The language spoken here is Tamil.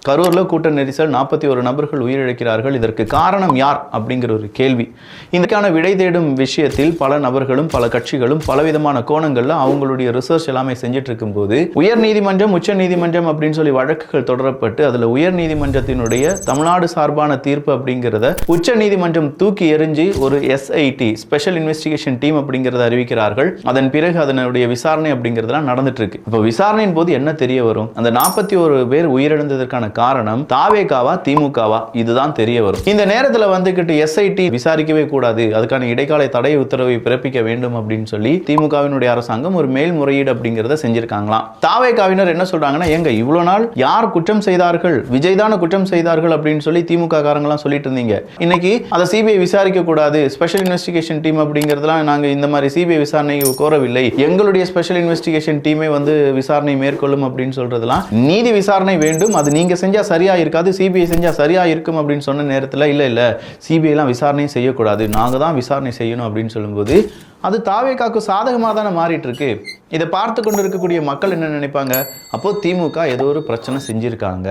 கரூர்ல கூட்ட நெரிசல் 41 நபர்கள் உயிரிழக்கிறார்கள். இதற்கு காரணம் யார் அப்படிங்கிற ஒரு கேள்வி. இதுக்கான விடை தேடும் விஷயத்தில் பல நபர்களும் பல கட்சிகளும் பலவிதமான கோணங்கள்ல அவங்களுடைய ரிசர்ச் எல்லாமே செஞ்சுட்டு இருக்கும்போது உயர் நீதிமன்றம் உச்ச நீதிமன்றம் அப்படின்னு சொல்லி வழக்குகள் தொடரப்பட்டு அதுல உயர் நீதிமன்றத்தினுடைய தமிழ்நாடு சார்பான தீர்ப்பு அப்படிங்கிறத உச்ச நீதிமன்றம் தூக்கி எறிஞ்சி ஒரு SIT ஸ்பெஷல் இன்வெஸ்டிகேஷன் டீம் அப்படிங்கிறத அறிவிக்கிறார்கள். அதன் பிறகு அதனுடைய விசாரணை அப்படிங்கிறதுலாம் நடந்துட்டு இருக்கு. இப்போ விசாரணையின் போது என்ன தெரிய வரும்? அந்த 41 பேர் உயிரிழந்ததற்கான காரணம் தாவேகாவா திமுகவா இதுதான் தெரிய வரும். இந்த நேரத்தில் வந்துகிட்டு SIT விசாரிக்கவே கூடாது, அதுக்கான இடைக்கால தடை உத்தரவை பிறப்பிக்க வேண்டும் அப்படின்னு சொல்லி திமுகவினுடைய அரசாங்கம் ஒரு மேல்முறையீடு அப்படிங்கிறத செஞ்சிருக்காங்களாம். தாவேகாவினர் என்ன சொல்றாங்கன்னா, எங்க இவ்வளவு நாள் யார் குற்றம் செய்தார்கள், விஜய் தான குற்றம் செய்தார்கள் அப்படின்னு சொல்லி திமுக காரங்களாம் சொல்லிட்டு இருந்தீங்க. இன்னைக்கு அதை CBI விசாரிக்க கூடாது, ஸ்பெஷல் இன்வெஸ்டிகேஷன் டீம் அப்படிங்கிறதுலாம் நாங்க இந்த மாதிரி CBI விசாரணை கோரவில்லை, எங்களுடைய ஸ்பெஷல் இன்வெஸ்டிகேஷன் டீமே வந்து விசாரணை மேற்கொள்ளும் அப்படின்னு சொல்றதுலாம் நீதி விசாரணை வேண்டும், அது நீங்க செஞ்சா சரியா இருக்காது, CBI செஞ்சா சரியா இருக்கும் அப்படின்னு சொன்ன நேரத்தில் இல்ல CBI எல்லாம் விசாரணை செய்யக்கூடாது, நாங்க தான் விசாரணை செய்யணும் அப்படின்னு சொல்லும்போது அது தாவேகாக்கு சாதகமாக தானே மாறிட்டு இருக்கு. இதை பார்த்து கொண்டு இருக்கக்கூடிய மக்கள் என்ன நினைப்பாங்க? அப்போ திமுக ஏதோ ஒரு பிரச்சனை செஞ்சிருக்காங்க.